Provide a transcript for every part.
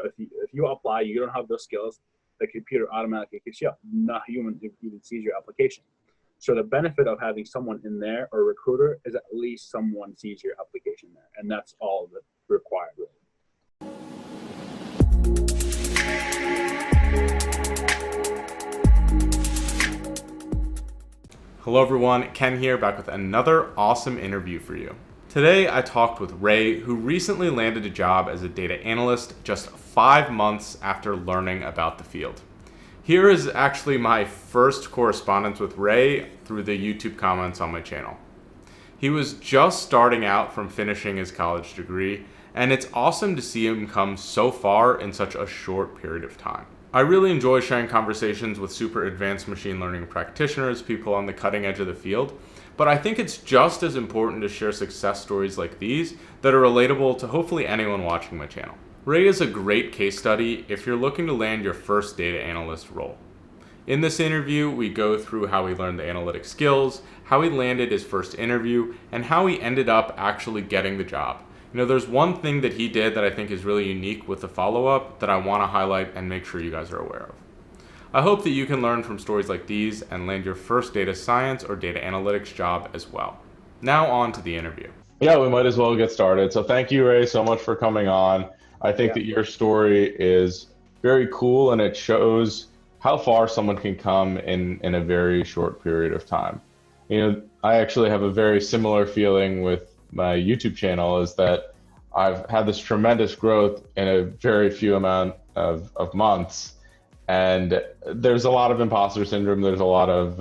If you apply, you don't have those skills, the computer automatically kicks you out. Not human even sees your application. So the benefit of having someone in there or a recruiter is at least someone sees your application there, and that's all that's required. Hello everyone, Ken here, back with another awesome interview for you. Today I talked with Ray, who recently landed a job as a data analyst just 5 months after learning about the field. Here is actually my first correspondence with Ray through the YouTube comments on my channel. He was just starting out from finishing his college degree, and it's awesome to see him come so far in such a short period of time. I really enjoy sharing conversations with super advanced machine learning practitioners, people on the cutting edge of the field, but I think it's just as important to share success stories like these that are relatable to hopefully anyone watching my channel. Ray is a great case study if you're looking to land your first data analyst role. In this interview, we go through how he learned the analytic skills, how he landed his first interview, and how he ended up actually getting the job. You know, there's one thing that he did that I think is really unique with the follow-up that I want to highlight and make sure you guys are aware of. I hope that you can learn from stories like these and land your first data science or data analytics job as well. Now on to the interview. Yeah, we might as well get started. So thank you, Ray, so much for coming on. I think that your story is very cool, and it shows how far someone can come in a very short period of time. You know, I actually have a very similar feeling with my YouTube channel, is that I've had this tremendous growth in a very few amount of months. And there's a lot of imposter syndrome. There's a lot of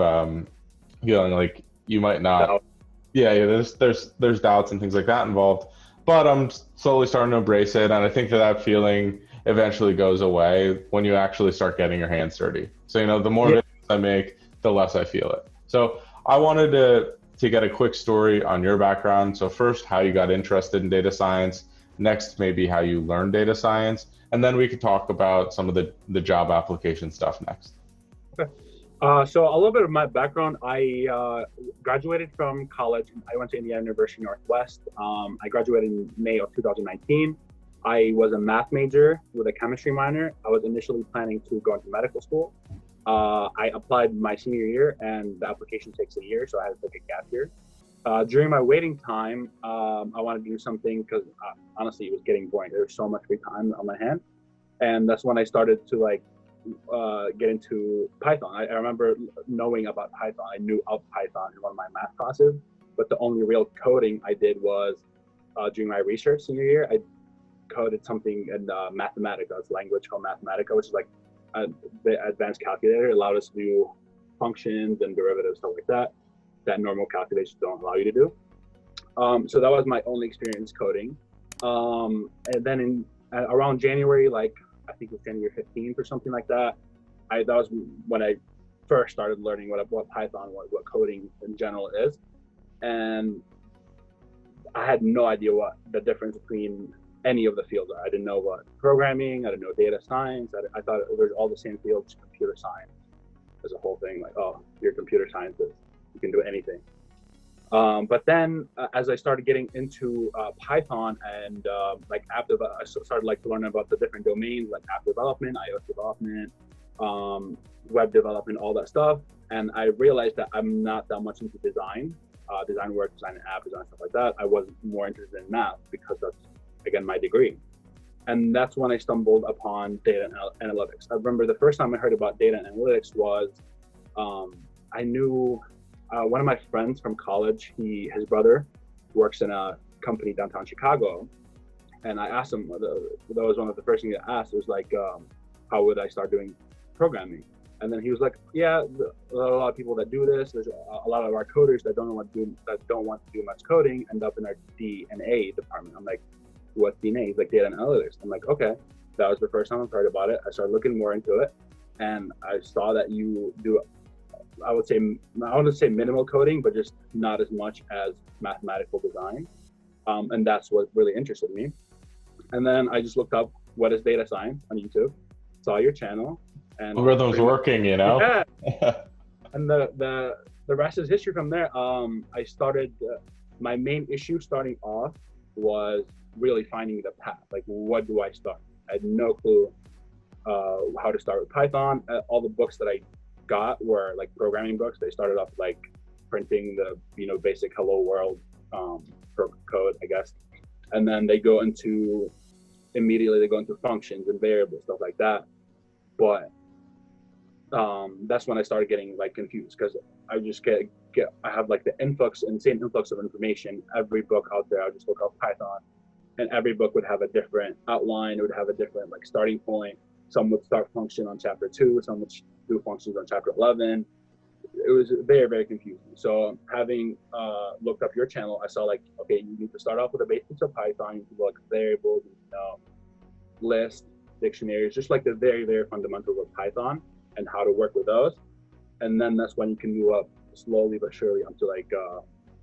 feeling like you might not. There's doubts and things like that involved. But I'm slowly starting to embrace it. And I think that feeling eventually goes away when you actually start getting your hands dirty. So, you know, the more videos I make, the less I feel it. So I wanted to get a quick story on your background. So first, how you got interested in data science. Next, maybe how you learned data science. And then we could talk about some of the job application stuff next. Okay. So a little bit of my background. I graduated from college. I went to Indiana University Northwest. I graduated in May of 2019. I was a math major with a chemistry minor. I was initially planning to go into medical school. I applied my senior year, and the application takes a year, so I had to take a gap year. During my waiting time, I wanted to do something because honestly, it was getting boring. There was so much free time on my hand, and that's when I started to get into Python. I remember knowing about Python. I knew of Python in one of my math classes, but the only real coding I did was during my research senior year. I coded something in Mathematica, this language called Mathematica, which is like the advanced calculator. It allowed us to do functions and derivatives, stuff like that normal calculations don't allow you to do. So that was my only experience coding. And then around January, I think it was January 15th or something like that, that was when I first started learning what Python was, what coding in general is. And I had no idea what the difference between any of the fields are. I didn't know what programming, I didn't know data science. I thought it was all the same fields, computer science. There's a whole thing like, oh, you're a computer scientist, you can do anything. But then as I started getting into Python and app development, I started to learn about the different domains like app development, iOS development, web development, all that stuff. And I realized that I'm not that much into design work, design an app, design stuff like that. I was more interested in math because that's, again, my degree. And that's when I stumbled upon data analytics. I remember the first time I heard about data analytics was, I knew one of my friends from college, his brother works in a company downtown Chicago. And I asked him, that was one of the first things I asked, was how would I start doing programming? And then he was like, yeah, there are a lot of people that do this. There's a lot of our coders that don't want to do much coding end up in our D&A department. I'm like, what's D&A? He's like, data analytics. I'm like, okay. That was the first time I heard about it. I started looking more into it, and I saw that you do, I wouldn't say minimal coding, but just not as much as mathematical design. And that's what really interested me. And then I just looked up what is data science on YouTube, saw your channel, and algorithms working, you know. Yeah. And the rest is history from there. I started my main issue starting off was really finding the path. Like, what do I start? I had no clue how to start with Python. All the books that I got were like programming books. They started off like printing the basic hello world code, I guess, and then immediately they go into functions and variables, stuff like that. But that's when I started getting like confused, because I just I have like the insane influx of information. Every book out there, I just look up Python, and every book would have a different outline. It would have a different like starting point. Some would start function on chapter 2, some would do functions on chapter 11. It was very, very confusing. So having looked up your channel, I saw like, okay, you need to start off with the basics of Python. You need to go like variables, lists, dictionaries, just like the very, very fundamentals of Python and how to work with those. And then that's when you can move up slowly but surely onto like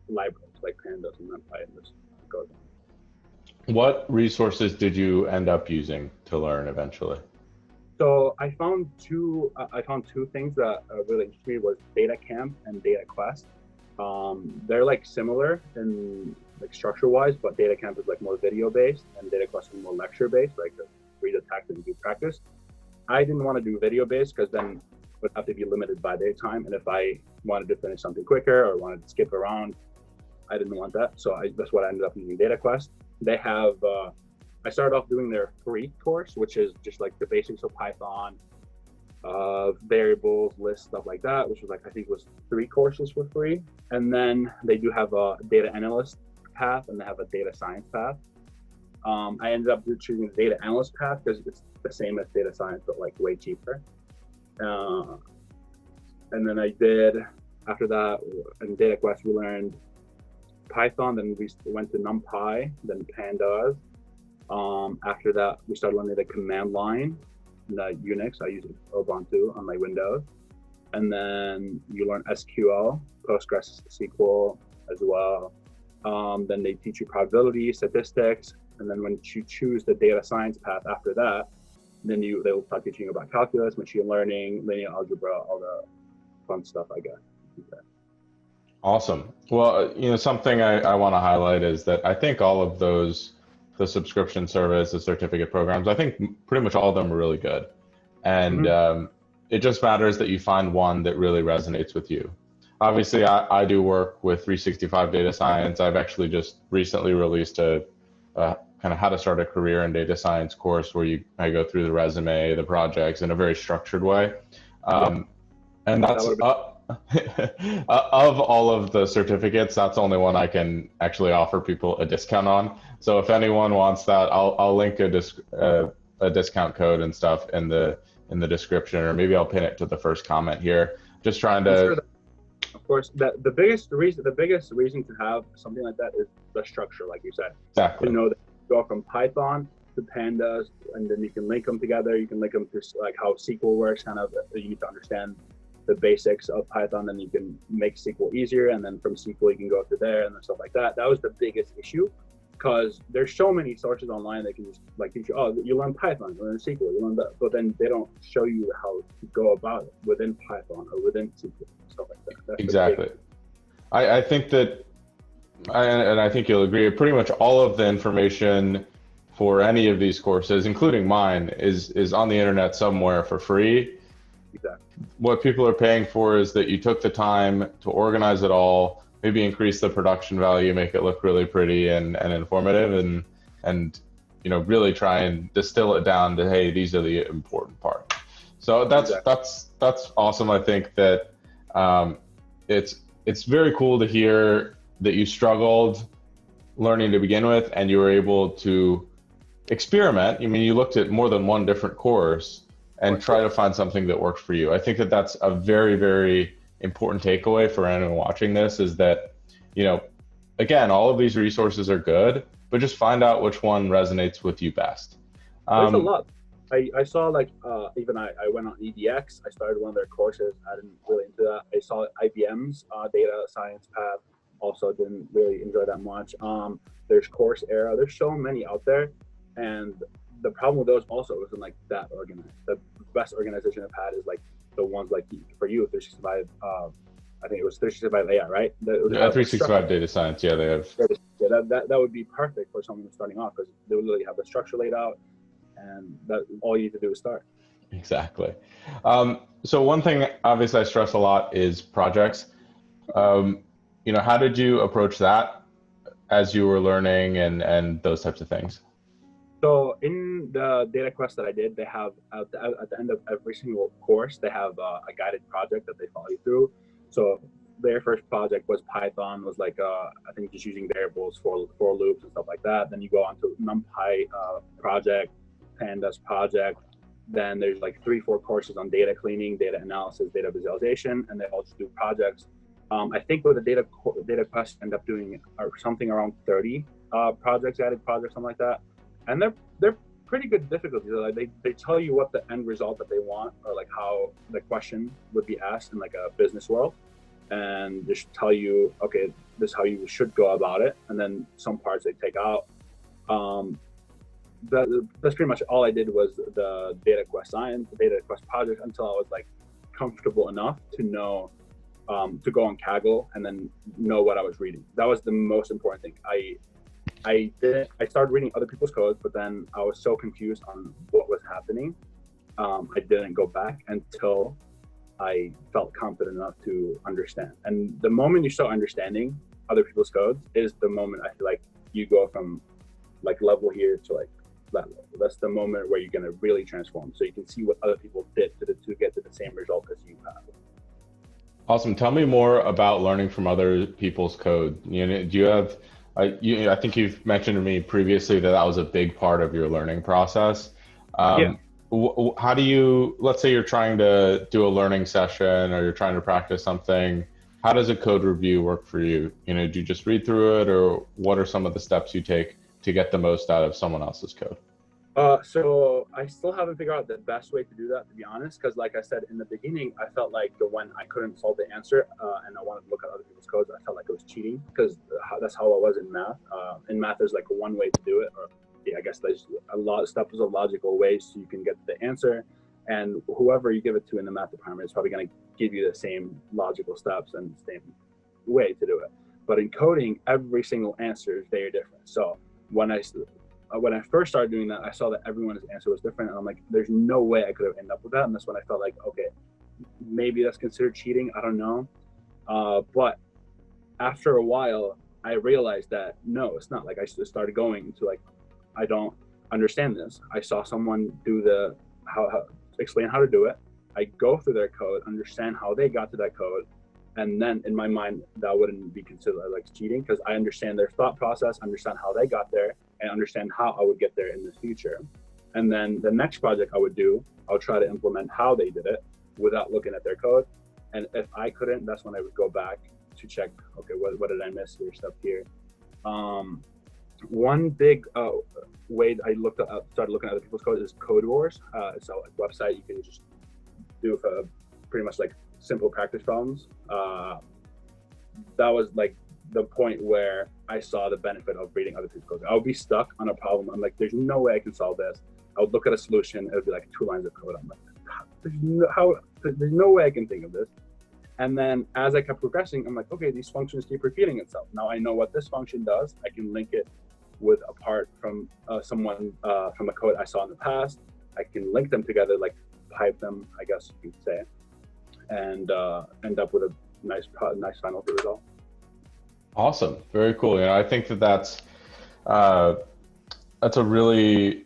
libraries like pandas and NumPy, and just goes on. What resources did you end up using to learn eventually? So I found two things that really interested me, was DataCamp and DataQuest. They're like similar in like structure wise, but DataCamp is like more video based and DataQuest is more lecture based, like read the text and do practice. I didn't want to do video based because then it would have to be limited by their time, and if I wanted to finish something quicker or wanted to skip around, I didn't want that. So that's what I ended up using DataQuest. They have I started off doing their free course, which is just like the basics of Python, variables, lists, stuff like that, which was like, I think it was 3 courses for free. And then they do have a data analyst path and they have a data science path. I ended up choosing the data analyst path because it's the same as data science, but like way cheaper. And then after that, in DataQuest, we learned Python, then we went to NumPy, then Pandas. After that, we started learning the command line, the Unix. I use Ubuntu on my Windows. And then you learn SQL, PostgreSQL as well. Then they teach you probability, statistics. And then when you choose the data science path after that, then they'll start teaching you about calculus, machine learning, linear algebra, all the fun stuff, I guess. Okay. Awesome. Well, something I want to highlight is that I think all of those, the subscription service, the certificate programs, I think pretty much all of them are really good. And it just matters that you find one that really resonates with you. Obviously, I do work with 365 Data Science. I've actually just recently released a kind of how to start a career in data science course where I go through the resume, the projects in a very structured way. And that's of all of the certificates, that's the only one I can actually offer people a discount on. So if anyone wants that, I'll link a discount code and stuff in the description, or maybe I'll pin it to the first comment here. Just trying to. Of course, the biggest reason to have something like that is the structure, like you said. Exactly. That you go from Python to Pandas, and then you can link them together. You can link them to like how SQL works. Kind of, you need to understand the basics of Python, then you can make SQL easier, and then from SQL you can go to there and stuff like that. That was the biggest issue, because there's so many sources online that can just like teach you, oh, you learn Python, you learn SQL, you learn that, but then they don't show you how to go about it within Python or within SQL, stuff like that. That's exactly. I think that, and I think you'll agree, pretty much all of the information for any of these courses, including mine, is on the internet somewhere for free. Exactly. What people are paying for is that you took the time to organize it all, maybe increase the production value, make it look really pretty and informative, and really try and distill it down to, hey, these are the important parts. So that's awesome. I think that it's very cool to hear that you struggled learning to begin with and you were able to experiment. I mean, you looked at more than one different course and try to find something that works for you. I think that that's a very, very important takeaway for anyone watching this, is that, again, all of these resources are good, but just find out which one resonates with you best. There's a lot. I saw like, even I went on EDX, I started one of their courses, I didn't really into that. I saw IBM's data science path, also didn't really enjoy that much. There's Coursera, there's so many out there, and the problem with those also isn't like that organized. The best organization I've had is like the ones like for you, 365. I think it was 365 AI, right? 365 Data Science. Yeah, they have. Yeah, that would be perfect for someone who's starting off, because they would literally have the structure laid out, and that all you need to do is start. Exactly. So one thing, obviously, I stress a lot is projects. How did you approach that as you were learning and those types of things? So in the data quest that I did, they have at the end of every single course, they have a guided project that they follow you through. So their first project was Python, was like I think just using variables for loops and stuff like that. Then you go on to NumPy project, Pandas project. Then there's like 3-4 courses on data cleaning, data analysis, data visualization, and they all just do projects. I think with the data quest, end up doing something around 30 projects, added projects, something like that. And they're pretty good difficulties. Like they tell you what the end result that they want, or like how the question would be asked in like a business world, and just tell you, okay, this is how you should go about it. And then some parts they take out. That's pretty much all I did was the data quest science, the data quest project, until I was like comfortable enough to know to go on Kaggle and then know what I was reading. That was the most important thing. I started reading other people's codes, but then I was so confused on what was happening. I didn't go back until I felt confident enough to understand. And the moment you start understanding other people's codes is the moment I feel like you go from like level here to like that level. That's the moment where you're going to really transform. So you can see what other people did to get to the same result as you have. Awesome. Tell me more about learning from other people's code. Do you have I think you've mentioned to me previously that was a big part of your learning process. Yeah. How do you, let's say you're trying to do a learning session or you're trying to practice something, how does a code review work for you? Do you just read through it, or what are some of the steps you take to get the most out of someone else's code? So I still haven't figured out the best way to do that, to be honest, because like I said in the beginning, I felt like when I couldn't solve the answer and I wanted to look at other people's codes, I felt like it was cheating, because that's how I was in math. In math, there's like one way to do it, or I guess there's a lot of steps of logical ways so you can get the answer, and whoever you give it to in the math department is probably going to give you the same logical steps and same way to do it. But in coding, every single answer is very different. So when I first started doing that, I saw that everyone's answer was different, and I'm like, there's no way I could have ended up with that. And that's when I felt like, okay, maybe that's considered cheating. I don't know. But after a while, I realized that no, it's not. Like I just started going into like, I don't understand this. I saw someone do how explain how to do it. I go through their code, understand how they got to that code, and then in my mind, that wouldn't be considered like cheating, because I understand their thought process, understand how they got there, and understand how I would get there in the future. And then the next project I would do, I'll try to implement how they did it without looking at their code. And if I couldn't, that's when I would go back to check, okay, what did I miss here, stuff here. One big way I started looking at other people's code is Code Wars. It's a website you can just do for pretty much like simple practice problems. That was like the point where I saw the benefit of reading other people's code. I would be stuck on a problem. I'm like, there's no way I can solve this. I would look at a solution. It would be like 2 lines of code. I'm like, there's no way I can think of this. And then as I kept progressing, I'm like, okay, these functions keep repeating itself. Now I know what this function does. I can link it with a part from someone from a code I saw in the past. I can link them together, like pipe them, I guess you could say, and end up with a nice final result. Awesome. Very cool. I think that's a really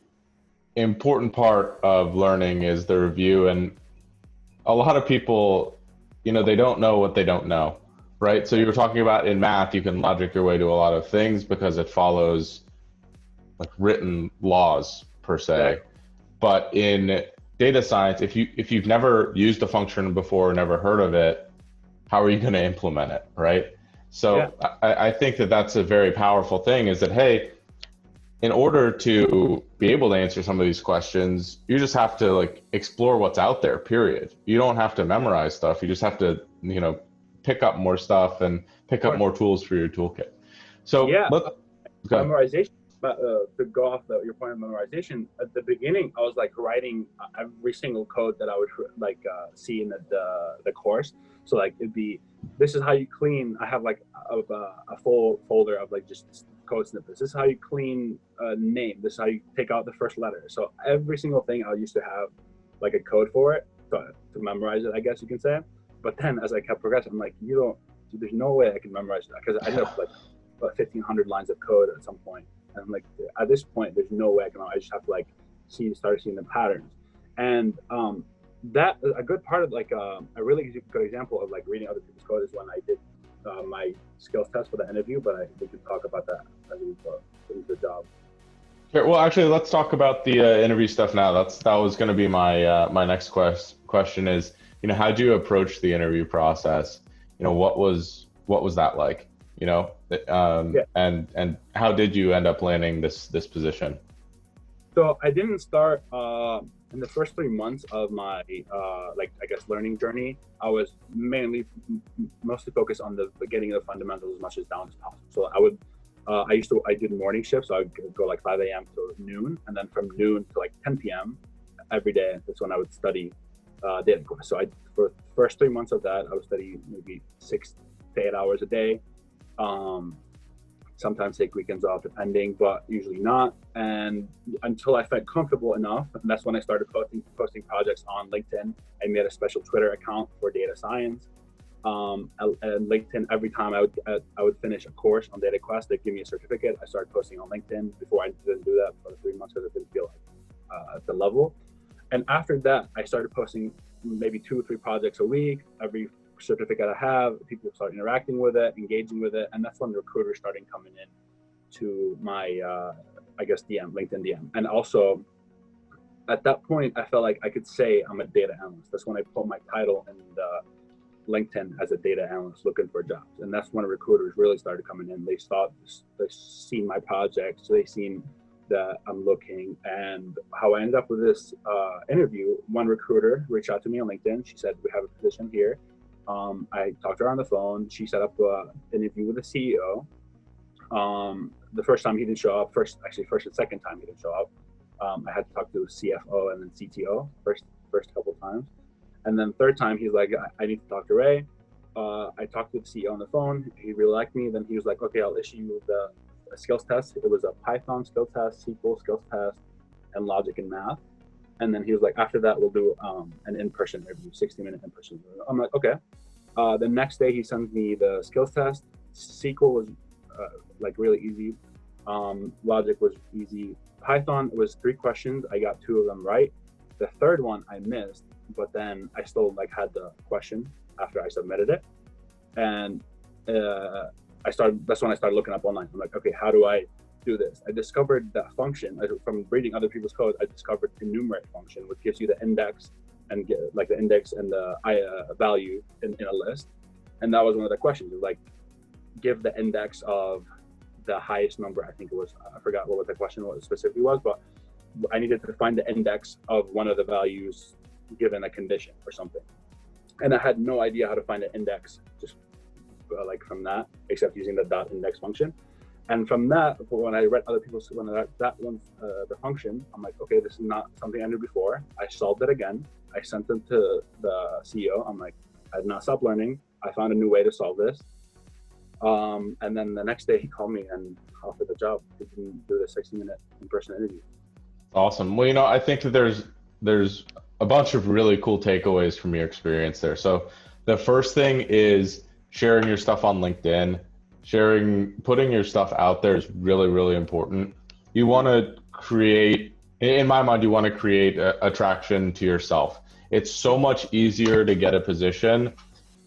important part of learning is the review. And a lot of people, they don't know what they don't know, right? So you were talking about in math, you can logic your way to a lot of things because it follows like written laws per se. Right. But in data science, if you've never used a function before, never heard of it, how are you going to implement it, right? So yeah. I think that's a very powerful thing, is that, hey, in order to be able to answer some of these questions, you just have to like explore what's out there, period. You don't have to memorize stuff. You just have to, pick up more stuff and pick up more tools for your toolkit. So yeah, memorization. To go off your point of memorization, at the beginning, I was like writing every single code that I would like see in the course. So like it'd be, this is how you clean. I have like a full folder of like just code snippets. This is how you clean a name. This is how you take out the first letter. So every single thing I used to have like a code for it to memorize it, I guess you can say. But then as I kept progressing, I'm like, there's no way I can memorize that, because I ended up like about 1,500 lines of code at some point. And I'm like, at this point, there's no way I can. I just have to like start seeing the patterns. And that a good part of like a really good example of like reading other people's code is when I did my skills test for the interview. But we can talk about that as we go into the job. Sure. Well, actually, let's talk about the interview stuff now. That was going to be my my next question is, how do you approach the interview process? What was that like? And how did you end up landing this position? So I didn't start in the first 3 months of my learning journey. I was mostly focused on getting the fundamentals as much as down as possible. So I did morning shifts, so I would go like 5 a.m. to noon, and then from noon to like 10 p.m. every day. That's when I would study data course. So for the first 3 months of that, I would study maybe 6 to 8 hours a day. Sometimes take weekends off depending, but usually not. And until I felt comfortable enough, and that's when I started posting projects on LinkedIn. I made a special Twitter account for data science. And LinkedIn, every time I would finish a course on Data Quest, they'd give me a certificate. I started posting on LinkedIn. Before I didn't do that for the 3 months because I didn't feel like at the level. And after that, I started posting maybe 2 or 3 projects a week. Every certificate I have, people start interacting with it, engaging with it, and that's when the recruiters started coming in to my LinkedIn DM. And also at that point, I felt like I could say I'm a data analyst. That's when I put my title in the LinkedIn as a data analyst looking for jobs. And that's when recruiters really started coming in. They seen my projects, they seen that I'm looking. And how I ended up with this interview, one recruiter reached out to me on LinkedIn. She said, we have a position here. I talked to her on the phone. She set up an interview with the CEO. The first time he didn't show up, first and second time he didn't show up. I had to talk to the CFO and then CTO first couple of times. And then third time, he's like, I need to talk to Ray. I talked to the CEO on the phone. He really liked me. Then he was like, okay, I'll issue you the skills test. It was a Python skill test, SQL skills test, and logic and math. And then he was like, after that, we'll do an in-person interview, 60-minute in-person interview. I'm like, okay. The next day, he sends me the skills test. SQL was really easy. Logic was easy. Python was 3 questions. I got 2 of them right. The third one I missed, but then I still had the question after I submitted it. And that's when I started looking up online. I'm like, okay, how do I do this? I discovered that function from reading other people's code. I discovered enumerate function, which gives you the index and the index and the value in a list. And that was one of the questions. It was give the index of the highest number. I think it was, I forgot what the question was specifically was, but I needed to find the index of one of the values given a condition or something. And I had no idea how to find the index just from that, except using the dot index function. And from that, when I read other people's, that one's the function, I'm like, okay, this is not something I knew before. I solved it again. I sent them to the CEO. I'm like, I did not stop learning. I found a new way to solve this. And then the next day he called me and offered the job. He can do the 60-minute in-person interview. Awesome. Well, I think that there's a bunch of really cool takeaways from your experience there. So the first thing is sharing your stuff on LinkedIn. Putting your stuff out there is really, really important. You want to create, in my mind, attraction to yourself. It's so much easier to get a position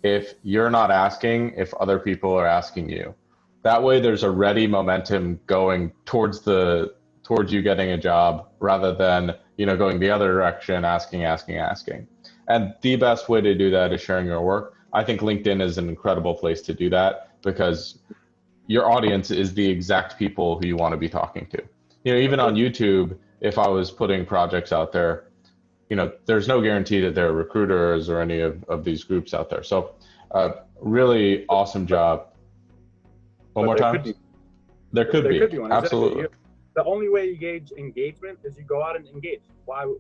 if you're not asking, if other people are asking you. That way there's a ready momentum going towards you getting a job rather than, going the other direction, asking. And the best way to do that is sharing your work. I think LinkedIn is an incredible place to do that because your audience is the exact people who you want to be talking to. Even on YouTube, if I was putting projects out there, there's no guarantee that there are recruiters or any of these groups out there. So really awesome job. One more time? There could be one. Absolutely. Exactly. The only way you gauge engagement is you go out and engage. Why?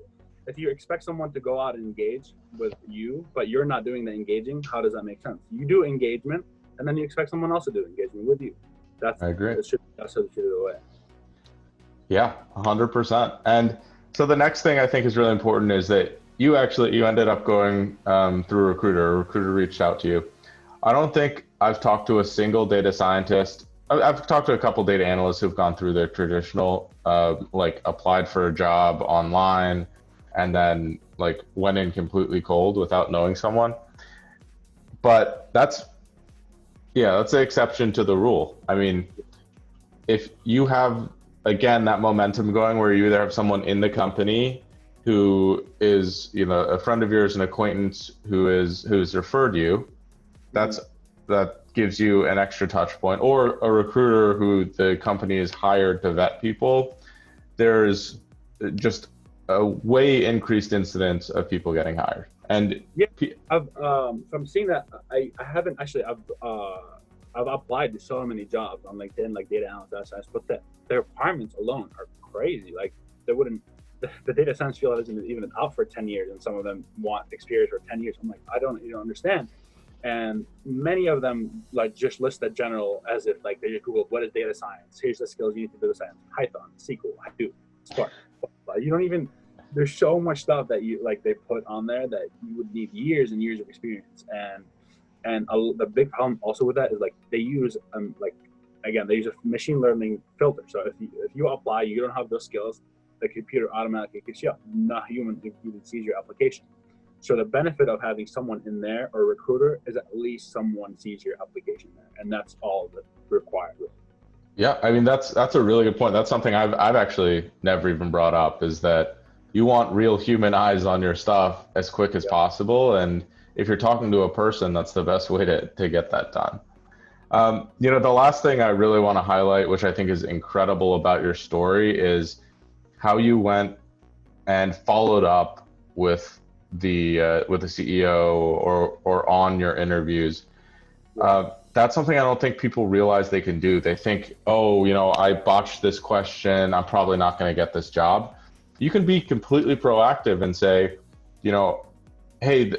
If you expect someone to go out and engage with you, but you're not doing the engaging, how does that make sense? You do engagement, and then you expect someone else to do engagement with you. That's I agree. that's what it should do away. Yeah, 100%. And so the next thing I think is really important is that you ended up going through a recruiter. A recruiter reached out to you. I don't think I've talked to a single data scientist. I've talked to a couple data analysts who've gone through their traditional, like applied for a job online and then like went in completely cold without knowing someone. But that's the exception to the rule. I mean, if you have, again, that momentum going where you either have someone in the company who is, a friend of yours, an acquaintance who's referred you, that gives you an extra touch point, or a recruiter who the company is hired to vet people, there's just a way increased incidence of people getting hired. And I've from seeing that, I haven't actually. I've applied to so many jobs on LinkedIn, like data analyst, but the requirements alone are crazy. Like they wouldn't. The data science field hasn't even out for 10 years, and some of them want experience for 10 years. I'm like, I don't understand. And many of them like just list the general as if like they just Google what is data science. Here's the skills you need to do science: Python, SQL, Hadoop, Spark. You don't even. There's so much stuff that they put on there that you would need years and years of experience. And the big problem also with that is like they use they use a machine learning filter. So if you apply, you don't have those skills, the computer automatically kicks you up. Not human even sees your application. So the benefit of having someone in there or a recruiter is at least someone sees your application there, and that's all that's required. Yeah, I mean that's a really good point. That's something I've actually never even brought up, is that you want real human eyes on your stuff as quick as possible, and if you're talking to a person, that's the best way to get that done. The last thing I really want to highlight, which I think is incredible about your story, is how you went and followed up with the CEO or on your interviews. That's something I don't think people realize they can do. They think, I botched this question, I'm probably not going to get this job. You can be completely proactive and say, hey,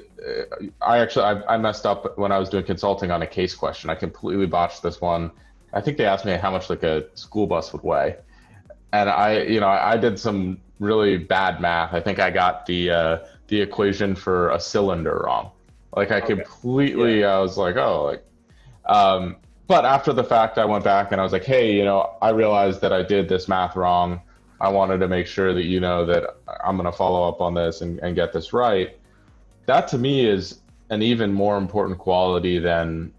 I messed up when I was doing consulting on a case question. I completely botched this one. I think they asked me how much like a school bus would weigh. And I did some really bad math. I think I got the equation for a cylinder wrong. Like I completely, I was like, but after the fact, I went back and I was like, hey, I realized that I did this math wrong. I wanted to make sure that that I'm going to follow up on this and get this right. That to me is an even more important quality than,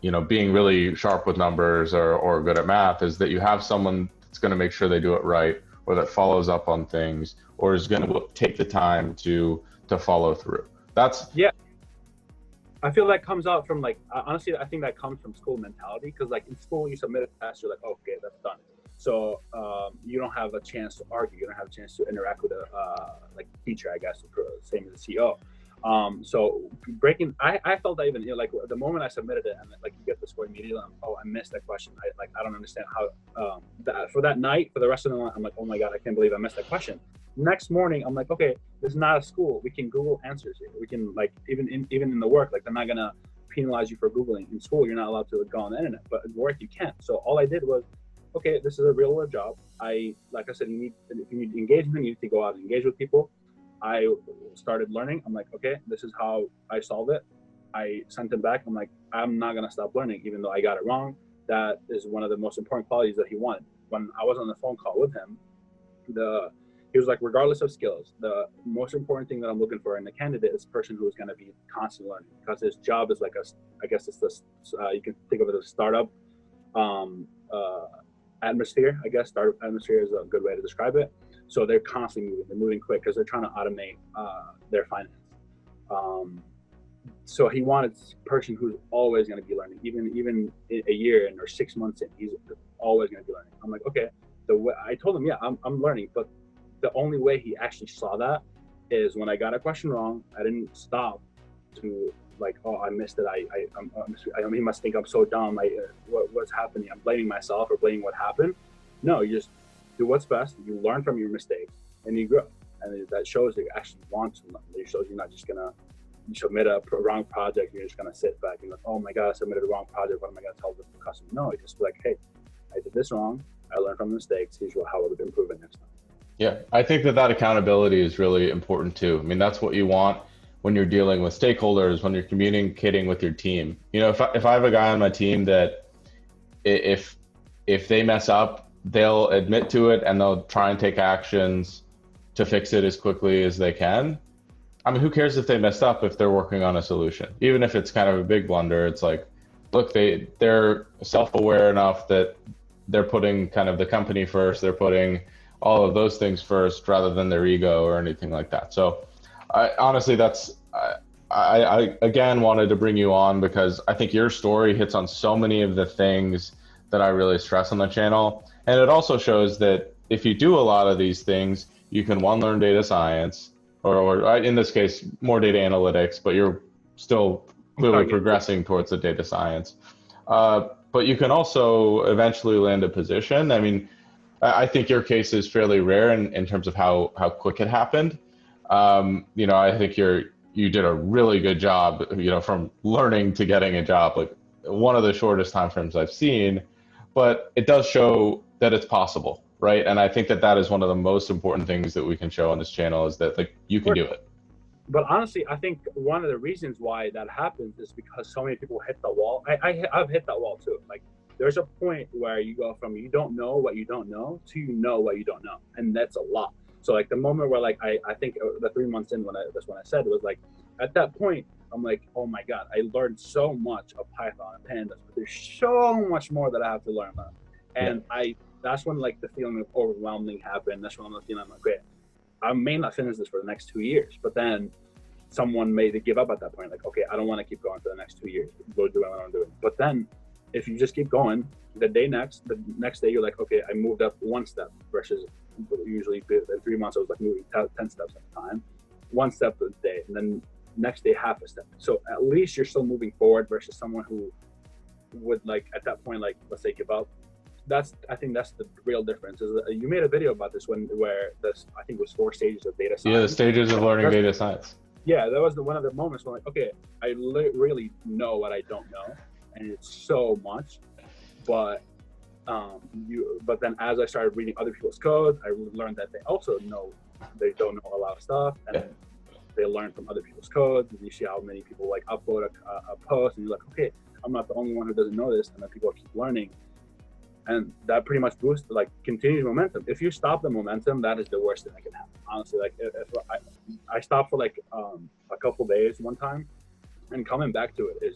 being really sharp with numbers or good at math, is that you have someone that's going to make sure they do it right, or that follows up on things, or is going to take the time to follow through. I feel that comes out from honestly, I think that comes from school mentality, because like in school you submit a test, you're like, okay, that's done. So you don't have a chance to argue. You don't have a chance to interact with a teacher, I guess, same as the CEO. So I felt that even the moment I submitted it and you get the score immediately, I missed that question. I don't understand how for that night, for the rest of the night, I'm like, oh my god, I can't believe I missed that question. Next morning, I'm like, okay, this is not a school. We can Google answers here. We can even in the work, they're not gonna penalize you for Googling. In school, you're not allowed to go on the internet, but at work you can't. So all I did was, okay, this is a real world job. Like I said, if you need engagement, you need to go out and engage with people. I started learning. I'm like, okay, this is how I solve it. I sent him back. I'm like, I'm not gonna stop learning, even though I got it wrong. That is one of the most important qualities that he wanted. When I was on the phone call with him, he was like, regardless of skills, the most important thing that I'm looking for in a candidate is a person who is going to be constantly learning, because his job is I guess it's this, you can think of it as a startup atmosphere. I guess startup atmosphere is a good way to describe it. So they're constantly moving. They're moving quick because they're trying to automate their finance. So he wanted a person who's always going to be learning, even a year in or 6 months in, he's always going to be learning. I'm like, okay. I told him, yeah, I'm learning, but the only way he actually saw that is when I got a question wrong, I didn't stop to I missed it. He must think I'm so dumb. What's happening? I'm blaming myself or blaming what happened. No, you just do what's best. You learn from your mistakes and you grow. And that shows that you actually want to learn. It shows you're not just gonna you submit a wrong project, you're just gonna sit back and like, oh my god, I submitted a wrong project. What am I gonna tell the customer? No, you just be like, hey, I did this wrong. I learned from the mistakes. Here's how I would improve it next time. Yeah, I think that accountability is really important too. I mean, that's what you want when you're dealing with stakeholders, when you're communicating with your team. You know, if I have a guy on my team that if they mess up, they'll admit to it and they'll try and take actions to fix it as quickly as they can. I mean, who cares if they messed up if they're working on a solution? Even if it's kind of a big blunder, it's like, look, they're self-aware enough that they're putting kind of the company first, they're putting all of those things first rather than their ego or anything like that. So honestly, I again wanted to bring you on because I think your story hits on so many of the things that I really stress on the channel. And it also shows that if you do a lot of these things, you can learn data science, or in this case, more data analytics, but you're still clearly progressing towards the data science. But you can also eventually land a position. I mean, I think your case is fairly rare in terms of how quick it happened. You know, I think you did a really good job, you know, from learning to getting a job, like one of the shortest time frames I've seen, but it does show that it's possible, right? And I think that is one of the most important things that we can show on this channel is that like you can do it. But honestly, I think one of the reasons why that happens is because so many people hit the wall. I've hit that wall too. Like there's a point where you go from you don't know what you don't know to you know what you don't know, and that's a lot. So like the moment where like I think the 3 months in that's when I said it was like at that point I'm like, oh my god, I learned so much of Python and Pandas, but there's so much more that I have to learn about. And that's when like the feeling of overwhelming happened. That's when I'm feeling like, great, I may not finish this for the next 2 years, but then someone may give up at that point. Like, okay, I don't want to keep going for the next 2 years. Go do what I'm doing. But then if you just keep going, the next day you're like, okay, I moved up 1 step versus usually in 3 months I was like moving 10 steps at a time, 1 step a day, and then next day half a step. So at least you're still moving forward versus someone who would like at that point, like let's say give up. I think that's the real difference. Is you made a video about this where this I think it was 4 stages of data science. Yeah, the stages of learning data science. Yeah, that was one of the moments where like, okay, I really know what I don't know, and it's so much. But then as I started reading other people's code, I learned that they don't know a lot of stuff, and they learn from other people's code. And you see how many people like upload a post, and you're like, okay, I'm not the only one who doesn't know this, and then people keep learning. And that pretty much boosts, like, continues momentum. If you stop the momentum, that is the worst thing that can happen. Honestly, like, if I stopped for like a couple days one time, and coming back to it is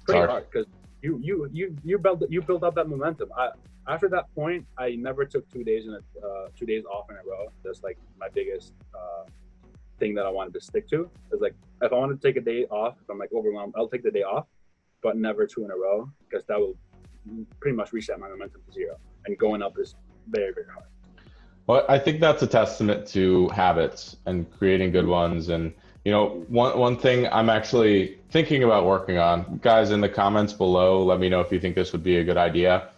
pretty hard because you build up that momentum. After that point, I never took 2 days 2 days off in a row. That's like my biggest thing that I wanted to stick to. Is like if I want to take a day off, if I'm like overwhelmed, I'll take the day off, but never 2 in a row because that will pretty much reset my momentum to 0, and going up is very, very hard. Well, I think that's a testament to habits and creating good ones. And you know, one thing I'm actually thinking about working on, guys, in the comments below, let me know if you think this would be a good idea.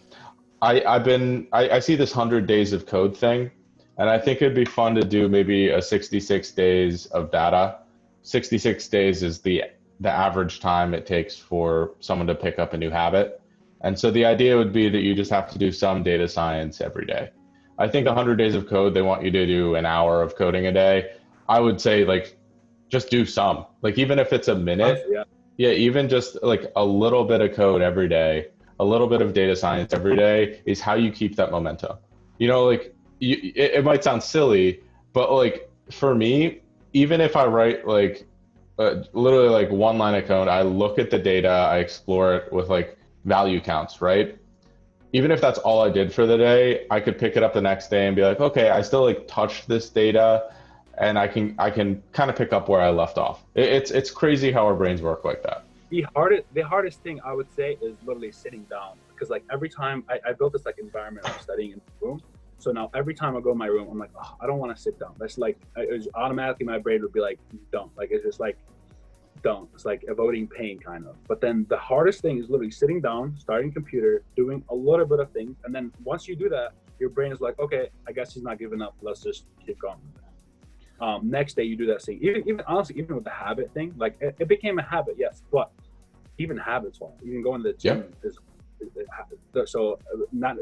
I see this 100 days of code thing, and I think it'd be fun to do maybe a 66 days of data. 66 days is the average time it takes for someone to pick up a new habit. And so the idea would be that you just have to do some data science every day. I think 100 days of code, they want you to do an hour of coding a day. I would say like, just do some, like even if it's a minute, even just like a little bit of code every day, a little bit of data science every day is how you keep that momentum. You know, like it might sound silly, but like for me, even if I write like literally like 1 line of code, I look at the data, I explore it with like value counts, right? Even if that's all I did for the day, I could pick it up the next day and be like, okay, I still like touched this data, and I can kind of pick up where I left off. It's crazy how our brains work like that. The hardest thing I would say is literally sitting down, because like every time I built this like environment of studying in the room. So now every time I go in my room, I'm like, oh, I don't want to sit down. That's like automatically my brain would be like, don't. Like it's just like, don't. It's like avoiding pain kind of. But then the hardest thing is literally sitting down, starting computer, doing a little bit of things, and then once you do that, your brain is like, okay, I guess he's not giving up. Let's just keep going. Next day you do that thing. Even honestly, even with the habit thing, like it became a habit, yes, but even habits, even going to the gym is so not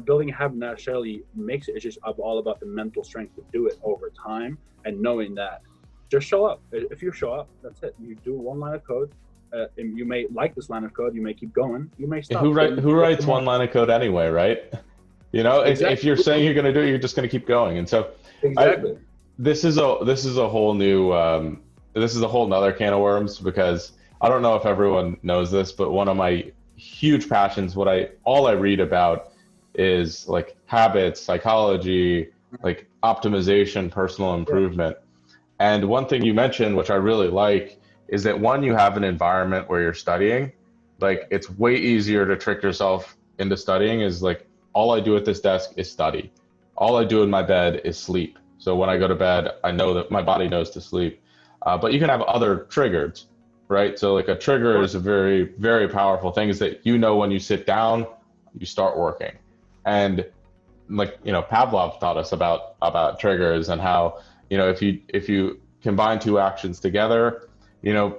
building a habit necessarily makes it. It's just all about the mental strength to do it over time and knowing that just show up. If you show up, that's it. You do one line of code. And you may like this line of code. You may keep going. You may stop. Who writes one line of code anyway, right? Exactly. If you're saying you're going to do it, you're just going to keep going. And so exactly. This is a whole new this is a whole nother can of worms, because I don't know if everyone knows this, but one of my huge passions, all I read about is like habits, psychology, like optimization, personal improvement. And one thing you mentioned, which I really like, is that when you have an environment where you're studying, like it's way easier to trick yourself into studying. Is like, all I do at this desk is study. All I do in my bed is sleep. So when I go to bed, I know that my body knows to sleep. But you can have other triggers, right? So like a trigger is a very, very powerful thing, is that when you sit down, you start working. And like, Pavlov taught us about triggers and how, if you combine two actions together,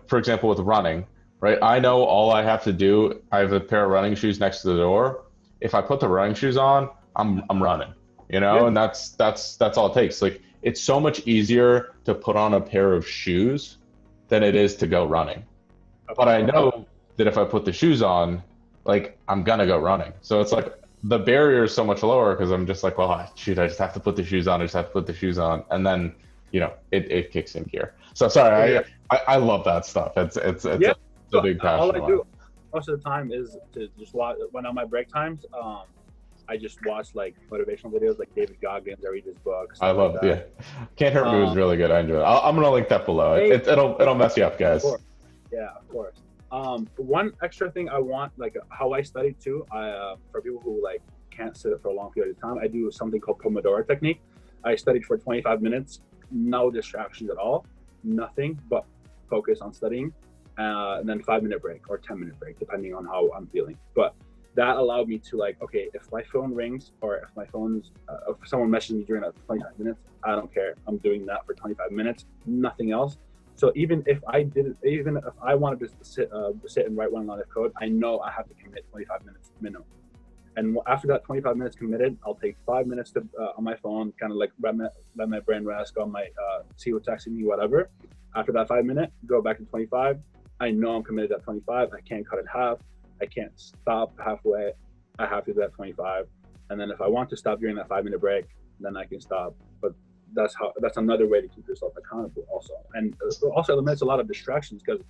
for example, with running, right? I know all I have to do, I have a pair of running shoes next to the door. If I put the running shoes on, I'm running, and that's all it takes. Like, it's so much easier to put on a pair of shoes than it is to go running. But I know that if I put the shoes on, like, I'm gonna go running. So it's like the barrier is so much lower, because I'm just like, well, shoot, I just have to put the shoes on. And then, it kicks in gear. So sorry, I love that stuff. It's a big passion. All I do most of the time is to just watch. When on my break times, I just watch like motivational videos, like David Goggins. I read his books. I love Can't Hurt Me was really good. I enjoyed it. I'm gonna link that below. It'll mess you up, guys. Of course. One extra thing I want, like how I study too, for people who like can't sit for a long period of time, I do something called Pomodoro technique. I studied for 25 minutes, no distractions at all, nothing but focus on studying, and then 5-minute break or 10-minute break, depending on how I'm feeling. But that allowed me to like, okay, if my phone rings or if my phone's, if someone messages me during that 25 minutes, I don't care. I'm doing that for 25 minutes, nothing else. So even if I wanted to sit and write one line of code, I know I have to commit 25 minutes minimum. And after that 25 minutes committed, I'll take 5 minutes to on my phone, kind of like let my brain rest, on my see what's texting me, whatever. After that 5 minute, go back to 25. I know I'm committed at 25. I can't cut it half. I can't stop halfway. I have to do that 25. And then if I want to stop during that 5-minute break, then I can stop. But that's another way to keep yourself accountable also. And also eliminates a lot of distractions, because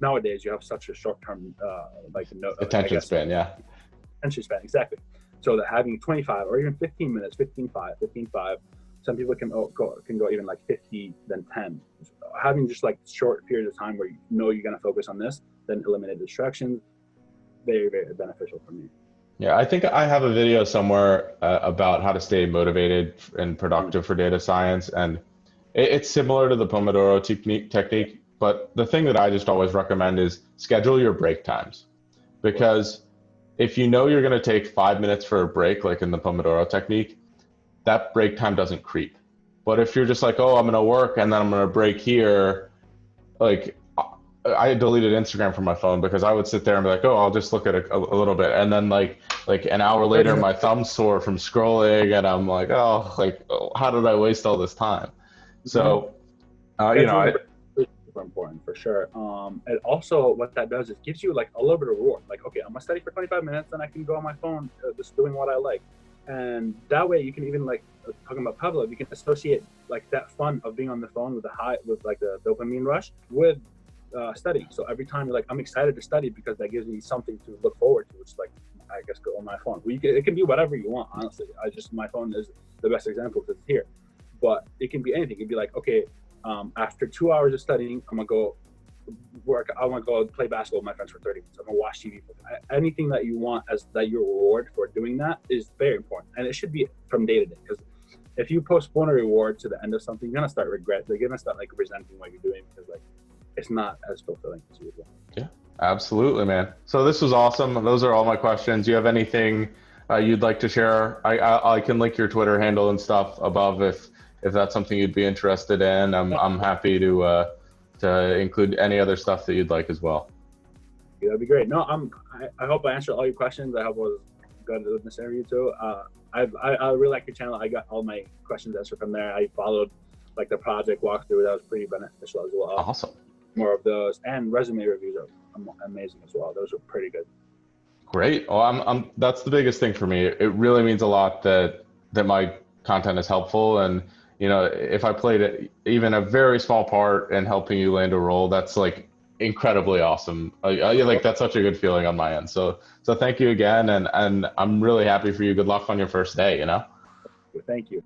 nowadays you have such a short-term attention span, attention span, exactly. So that having 25 or even 15 minutes, 15.5, some people can go even like 50, then 10. Having just like short period of time where you're going to focus on this, then eliminate distractions, very, very beneficial for me. Yeah, I think I have a video somewhere about how to stay motivated and productive for data science. And it's similar to the Pomodoro technique, but the thing that I just always recommend is schedule your break times. Because if you know you're going to take 5 minutes for a break, like in the Pomodoro technique, that break time doesn't creep. But if you're just like, oh, I'm going to work and then I'm going to break here, like I deleted Instagram from my phone because I would sit there and be like, oh, I'll just look at a little bit. And then like an hour later, my thumb's sore from scrolling and I'm like, oh, how did I waste all this time? So, super important for sure. And also what that does is gives you like a little bit of reward. Like, okay, I'm gonna study for 25 minutes and I can go on my phone just doing what I like. And that way you can even like talking about Pavlov, you can associate like that fun of being on the phone with like the dopamine rush with studying. So every time you're like, I'm excited to study because that gives me something to look forward to, which is like, I guess go on my phone. It can be whatever you want, honestly. My phone is the best example because it's here. But it can be anything. It can be like, okay, after 2 hours of studying, I'm gonna go work. I want to go play basketball with my friends for 30 minutes. I'm gonna watch TV. Anything that you want as that your reward for doing that is very important, and it should be from day to day. Because if you postpone a reward to the end of something, you're gonna start regret. You're gonna start like resenting what you're doing because like it's not as fulfilling as usual. Yeah, absolutely, man. So this was awesome. Those are all my questions. Do you have anything you'd like to share? I can link your Twitter handle and stuff above if if that's something you'd be interested in. I'm happy to include any other stuff that you'd like as well. Yeah, that'd be great. No, I hope I answered all your questions. I hope I was good with this interview too. I really like your channel. I got all my questions answered from there. I followed like the project walkthrough. That was pretty beneficial as well. Awesome. More of those, and resume reviews are amazing as well. Those were pretty good. Great. Well, that's the biggest thing for me. It really means a lot that my content is helpful, and if I played even a very small part in helping you land a role, that's like incredibly awesome. Like that's such a good feeling on my end. So thank you again, and I'm really happy for you. Good luck on your first day. Thank you.